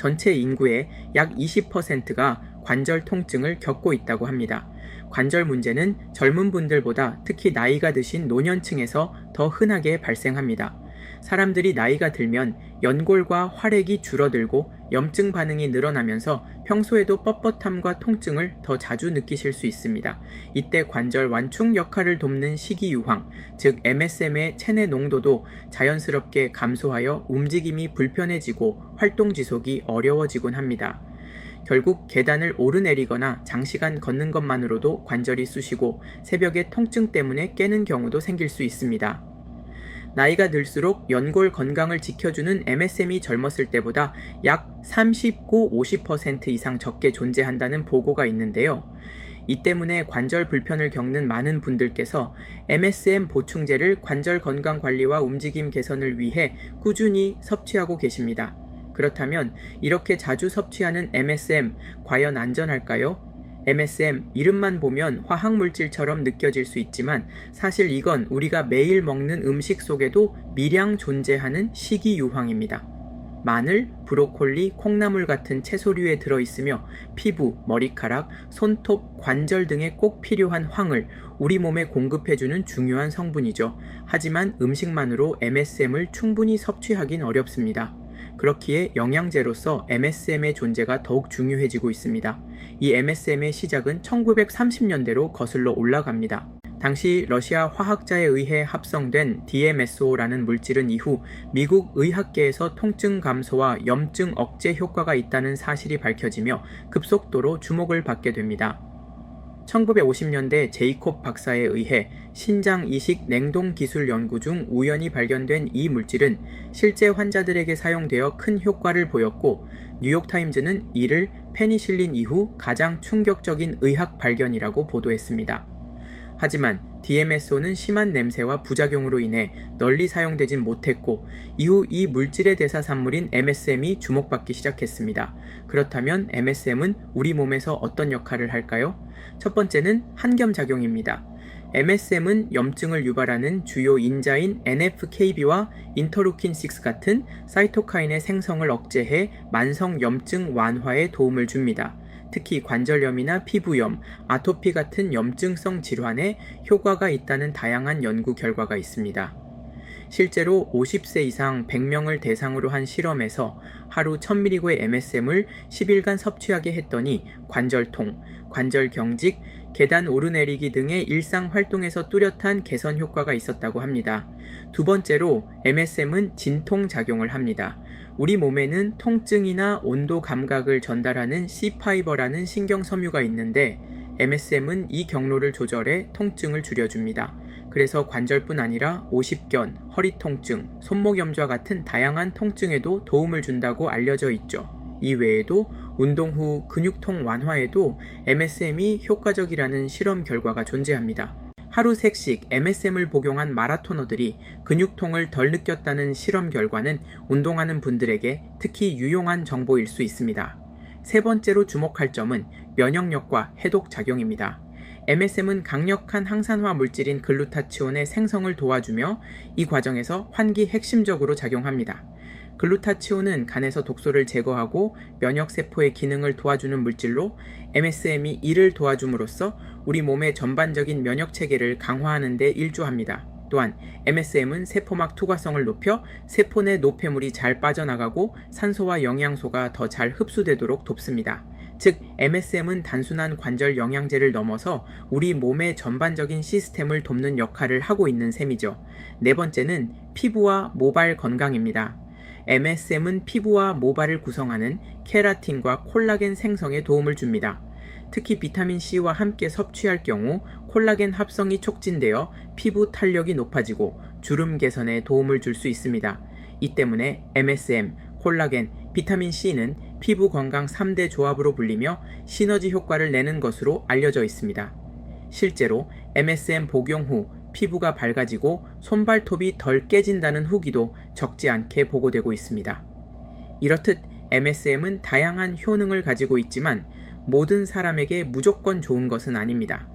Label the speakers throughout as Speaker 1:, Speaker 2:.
Speaker 1: 전체 인구의 약 20%가 관절 통증을 겪고 있다고 합니다. 관절 문제는 젊은 분들보다 특히 나이가 드신 노년층에서 더 흔하게 발생합니다. 사람들이 나이가 들면 연골과 활액이 줄어들고 염증 반응이 늘어나면서 평소에도 뻣뻣함과 통증을 더 자주 느끼실 수 있습니다. 이때 관절 완충 역할을 돕는 식이유황, 즉 MSM의 체내 농도도 자연스럽게 감소하여 움직임이 불편해지고 활동 지속이 어려워지곤 합니다. 결국 계단을 오르내리거나 장시간 걷는 것만으로도 관절이 쑤시고 새벽에 통증 때문에 깨는 경우도 생길 수 있습니다. 나이가 들수록 연골 건강을 지켜주는 MSM이 젊었을 때보다 약 39-50% 이상 적게 존재한다는 보고가 있는데요. 이 때문에 관절 불편을 겪는 많은 분들께서 MSM 보충제를 관절 건강 관리와 움직임 개선을 위해 꾸준히 섭취하고 계십니다. 그렇다면 이렇게 자주 섭취하는 MSM 과연 안전할까요? MSM 이름만 보면 화학물질처럼 느껴질 수 있지만 사실 이건 우리가 매일 먹는 음식 속에도 미량 존재하는 식이유황입니다. 마늘, 브로콜리, 콩나물 같은 채소류에 들어있으며 피부, 머리카락, 손톱, 관절 등에 꼭 필요한 황을 우리 몸에 공급해주는 중요한 성분이죠. 하지만 음식만으로 MSM을 충분히 섭취하긴 어렵습니다. 그렇기에 영양제로서 MSM의 존재가 더욱 중요해지고 있습니다. 이 MSM의 시작은 1930년대로 거슬러 올라갑니다. 당시 러시아 화학자에 의해 합성된 DMSO라는 물질은 이후 미국 의학계에서 통증 감소와 염증 억제 효과가 있다는 사실이 밝혀지며 급속도로 주목을 받게 됩니다. 1950년대 제이콥 박사에 의해 신장 이식 냉동 기술 연구 중 우연히 발견된 이 물질은 실제 환자들에게 사용되어 큰 효과를 보였고 뉴욕타임즈는 이를 페니실린 이후 가장 충격적인 의학 발견이라고 보도했습니다. 하지만 DMSO는 심한 냄새와 부작용으로 인해 널리 사용되진 못했고 이후 이 물질의 대사산물인 MSM이 주목받기 시작했습니다. 그렇다면 MSM은 우리 몸에서 어떤 역할을 할까요? 첫 번째는 항겸작용입니다. MSM은 염증을 유발하는 주요 인자인 NF-kB와 인터루킨-6 같은 사이토카인의 생성을 억제해 만성 염증 완화에 도움을 줍니다. 특히 관절염이나 피부염, 아토피 같은 염증성 질환에 효과가 있다는 다양한 연구 결과가 있습니다. 실제로 50세 이상 100명을 대상으로 한 실험에서 하루 1000mg의 MSM을 10일간 섭취하게 했더니 관절통, 관절 경직, 계단 오르내리기 등의 일상 활동에서 뚜렷한 개선 효과가 있었다고 합니다. 두 번째로 MSM은 진통작용을 합니다. 우리 몸에는 통증이나 온도 감각을 전달하는 C파이버라는 신경섬유가 있는데 MSM은 이 경로를 조절해 통증을 줄여줍니다. 그래서 관절뿐 아니라 오십견, 허리 통증, 손목 염좌 같은 다양한 통증에도 도움을 준다고 알려져 있죠. 이 외에도 운동 후 근육통 완화에도 MSM이 효과적이라는 실험 결과가 존재합니다. 하루 3씩 MSM을 복용한 마라토너들이 근육통을 덜 느꼈다는 실험 결과는 운동하는 분들에게 특히 유용한 정보일 수 있습니다. 세 번째로 주목할 점은 면역력과 해독 작용입니다. MSM은 강력한 항산화 물질인 글루타치온의 생성을 도와주며 이 과정에서 환기 핵심적으로 작용합니다. 글루타치온은 간에서 독소를 제거하고 면역세포의 기능을 도와주는 물질로 MSM이 이를 도와줌으로써 우리 몸의 전반적인 면역체계를 강화하는 데 일조합니다. 또한 MSM은 세포막 투과성을 높여 세포 내 노폐물이 잘 빠져나가고 산소와 영양소가 더 잘 흡수되도록 돕습니다. 즉 MSM은 단순한 관절 영양제를 넘어서 우리 몸의 전반적인 시스템을 돕는 역할을 하고 있는 셈이죠. 네 번째는 피부와 모발 건강입니다. MSM은 피부와 모발을 구성하는 케라틴과 콜라겐 생성에 도움을 줍니다. 특히 비타민C와 함께 섭취할 경우 콜라겐 합성이 촉진되어 피부 탄력이 높아지고 주름 개선에 도움을 줄 수 있습니다. 이 때문에 MSM, 콜라겐, 비타민C는 피부 건강 3대 조합으로 불리며 시너지 효과를 내는 것으로 알려져 있습니다. 실제로 MSM 복용 후 피부가 밝아지고 손발톱이 덜 깨진다는 후기도 적지 않게 보고되고 있습니다. 이렇듯 MSM은 다양한 효능을 가지고 있지만 모든 사람에게 무조건 좋은 것은 아닙니다.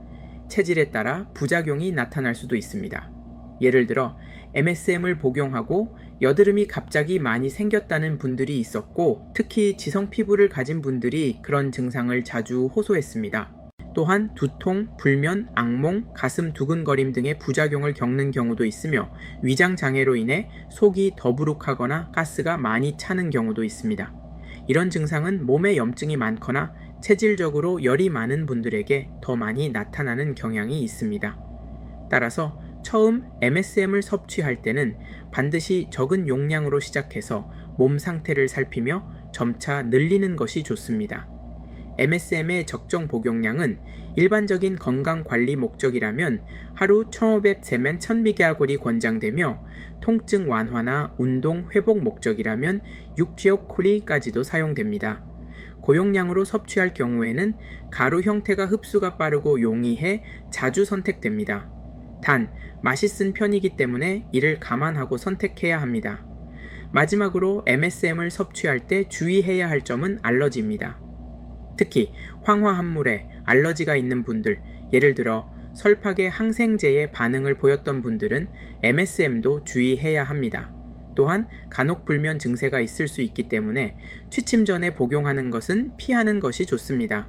Speaker 1: 체질에 따라 부작용이 나타날 수도 있습니다. 예를 들어 MSM을 복용하고 여드름이 갑자기 많이 생겼다는 분들이 있었고, 특히 지성 피부를 가진 분들이 그런 증상을 자주 호소했습니다. 또한 두통, 불면, 악몽, 가슴 두근거림 등의 부작용을 겪는 경우도 있으며, 위장 장애로 인해 속이 더부룩하거나 가스가 많이 차는 경우도 있습니다. 이런 증상은 몸에 염증이 많거나 체질적으로 열이 많은 분들에게 더 많이 나타나는 경향이 있습니다. 따라서 처음 MSM을 섭취할 때는 반드시 적은 용량으로 시작해서 몸 상태를 살피며 점차 늘리는 것이 좋습니다. MSM의 적정 복용량은 일반적인 건강관리 목적이라면 하루 1500제면 1000mg이 권장되며, 통증 완화나 운동 회복 목적이라면 6기억콜리까지도 사용됩니다. 고용량으로 섭취할 경우에는 가루 형태가 흡수가 빠르고 용이해 자주 선택됩니다. 단, 맛이 쓴 편이기 때문에 이를 감안하고 선택해야 합니다. 마지막으로 MSM을 섭취할 때 주의해야 할 점은 알러지입니다. 특히 황화합물에 알러지가 있는 분들, 예를 들어 설팍의 항생제에 반응을 보였던 분들은 MSM도 주의해야 합니다. 또한 간혹 불면 증세가 있을 수 있기 때문에 취침 전에 복용하는 것은 피하는 것이 좋습니다.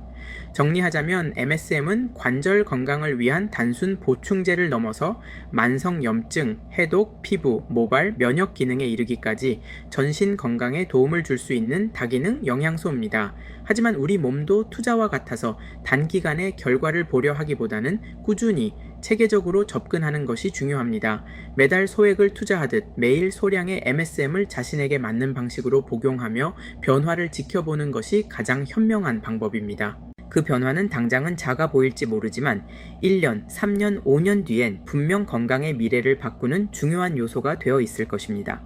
Speaker 1: 정리하자면 MSM은 관절 건강을 위한 단순 보충제를 넘어서 만성 염증, 해독, 피부, 모발, 면역 기능에 이르기까지 전신 건강에 도움을 줄 수 있는 다기능 영양소입니다. 하지만 우리 몸도 투자와 같아서 단기간에 결과를 보려 하기보다는 꾸준히 체계적으로 접근하는 것이 중요합니다. 매달 소액을 투자하듯 매일 소량의 MSM을 자신에게 맞는 방식으로 복용하며 변화를 지켜보는 것이 가장 현명한 방법입니다. 그 변화는 당장은 작아 보일지 모르지만 1년, 3년, 5년 뒤엔 분명 건강의 미래를 바꾸는 중요한 요소가 되어 있을 것입니다.